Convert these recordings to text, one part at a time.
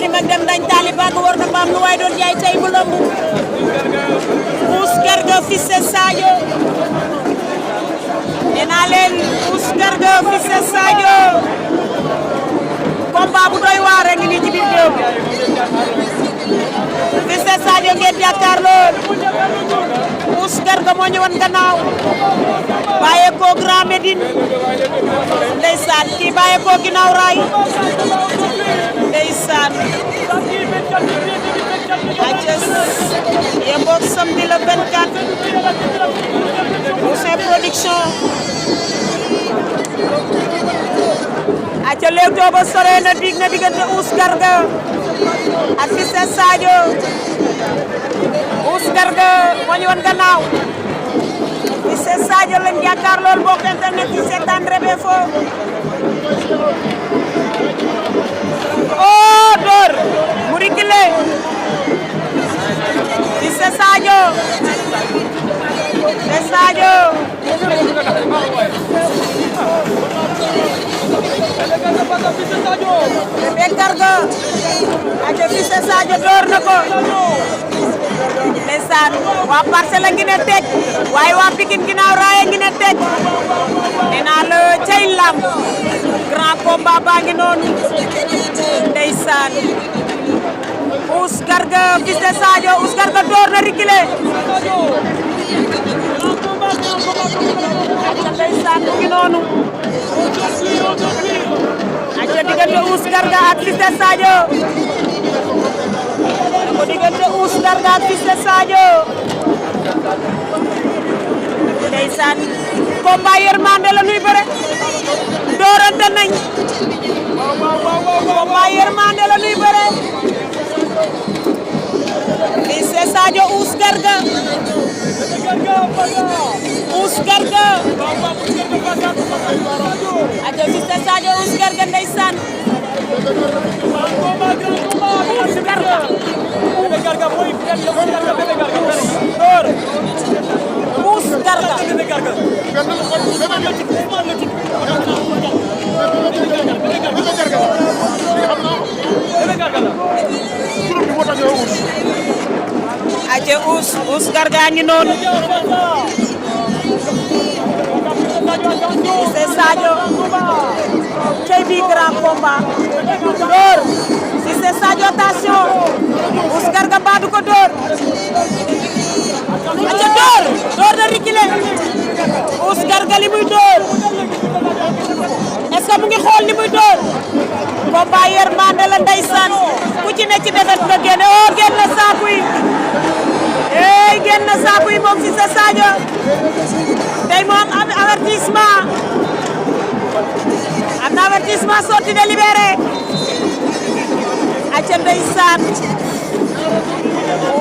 ni mag dem dañ taliba ko war na mbaam lu waay doon jaay tey mu lomb Ous Garga fils de Sadio nee naa leen Ous Garga fils de Sadio combat bu doy waar ngi nii ci biir géew fils de Sadio ngeen jàkkaarloo Ous Garga moo ñëwoon gannaaw bàyyee ko Grand Médine ndeysaan kii bàyyee ko ginnaaw raay ndeysaan Athès yemboog samedi le 24 Ouzin Production aca Leewtoo ba sore na dig na diggante Ous Garga ak fils de Sadio Ous Garga moo ñu woon gannaaw fils de Sadio lañ jàkkaar lool bokk internet yi seetaan Rebe Fo oh door mu rikile fils de Sadio Bébé Garga aca fils de Sadio door na ko ndeysaan waa Parcelles a ngi ne teg waaye waa Pikine ginnaaw raay a ngi ne teg nee naa la cay lamb grand combat baa ngi noonu ndeysaan Ous Garga fils de Sadio Ous Garga door na rikile aca ndeysaan mu ngi noonu aca diggante Ous Garga ak fils de Sadio ko diggante Ous Garga ak fils de Sadio ndeysaan combat yërmande la nuy bëre doorante nañ combat yërmande la nuy bëre fils de Sadio Ous Garga Ous Garga aca fils de Sadio Ous Garga ndeysaan Ous Garga Ous Garga aca Ous Garga ngi noonu fils de Sadio cey bi grand combat door fils de Sadio attention Ous Garga mbaa du ko door aca door na rikile Ous Garga li muy door est-ce que mu ngi xool li muy door combat yërmande la ndeysaan ku ci ne ci defet nga génne oh génn na saaku yi ey génn na saaku yi moom fils de Sadio tey moo am avertissement am na avertissement sortie délibérée aca ndeysaan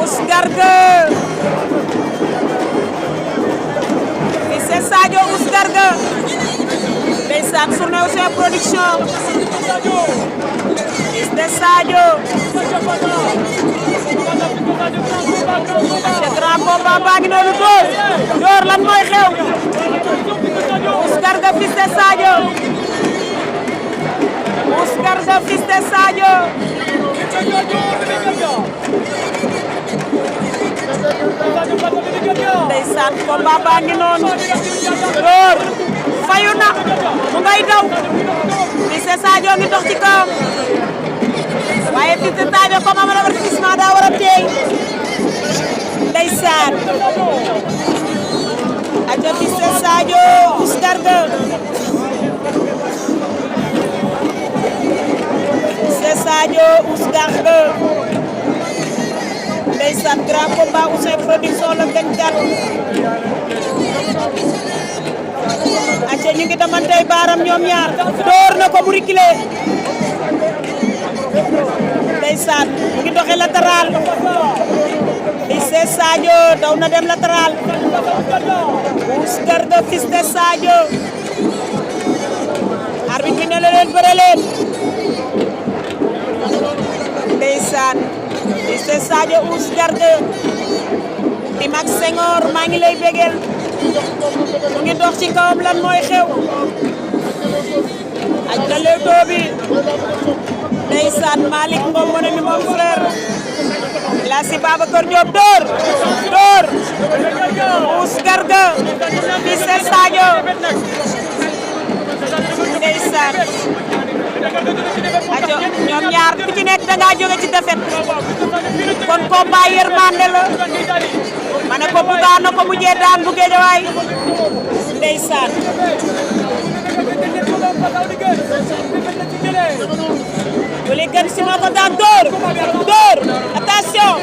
Ous Garga fils de Sadio Ous Garga ndeysaan journée Ouzin Production fils de Sadio aca grand combat baa ngi noonu door lan mooy xew Ous Garga fils de Sadio Ous Garga fils de Sadio ndeysaan combat baa ngi noonu door fayu na mu ngay daw fils de Sadio ngi dox ci kawam waaye fils de Sadio comme am na avertissement daa war a teey ndeysaan aca fils de Sadio Ous Garga fils de Sadio Ous Garga ndeysaan grand combat Ouzin Production le 24 aca ñu ngi damantey baaram ñoom ñaar door na ko mu rikile ndeysaan mu ngi doxe latéral fils de Sadio daw na dem latéral Ous Garga fils de Sadio arbitre bi ne la leen bëre leen ndeysaan fils de Sadio Ous Garga di Max Senghor maa ngi lay bégel mu ngi dox ci kawam lan mooy xew aj na Leewtoo bi ndeysaan Malick Ngom mo ne ni mon frère la si Babacar Diop door Ous Garga Fils de Sadio ndeysaan ajo ñoom ñaar ku ci nekk da nga jóge ci défaite kon combat yërmande la ma ne ko bugaan na ko mujjee daan bu Géejawaay ndeysaan Wuli gën si moo ko daan door attention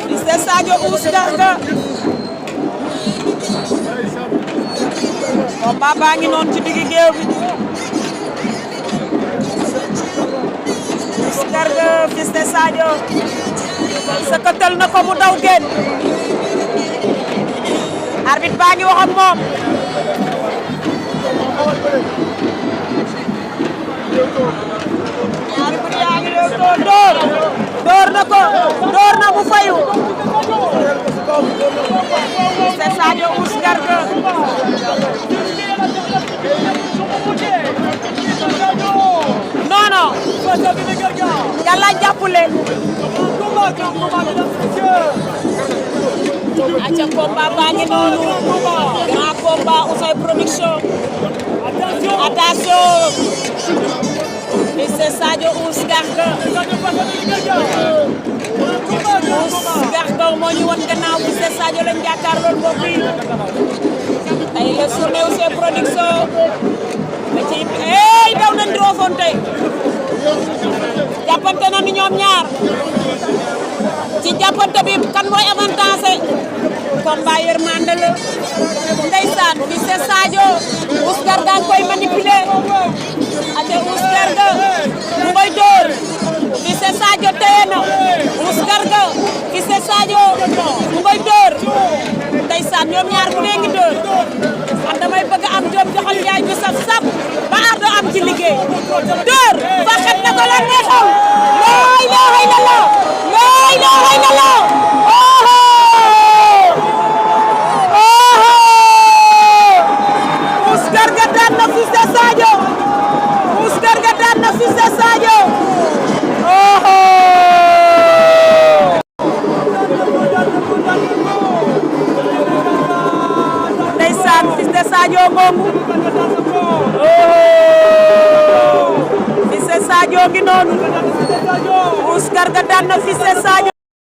Fils de Sadio Ous Garga combat baa ngi noonu ci diggi géew bi Ous Garga Fils de Sadio sëkkatal na ko mu daw génn arbitre baa ngi wax ak moom ñaari bët yaa ngi door na mu fayu Fils de Sadio Ous Garga non yàlla jàppale aca combat baa ngi noonu grand combat Ouzin Production attention Fils de Sadio Ous Garga Ous Garga moo ñu won gannaaw Fils de Sadio lañ jàkkaarlool mbokk yi tey la journée Ouzin Production la ci daw nañ rofoon tey jàppante na ni ñoom ñaar ci jàppante bi kan mooy avantage combat yërmande la ndeysaan Fils de Sadio Ous Garga koy manipuler ate Ous Garga mu ngoy door Fils de Sadio téye na Ous Garga Fils de Sadio mu ngoy door ndeysaan ñoom ñaar ku ne ngi door man damay bëgg am jom joxal yaay bi saf ba ardo am ci liggéey door faxat na ko la neexam la ilaha illallah Ous Garga daan na Fils de Sadio Ous Garga daan na Fils de Sadio ndeysaan Fils de Sadio moomu Fils de Sadio ngi noonu Ous Garga daan na Fils de Sadio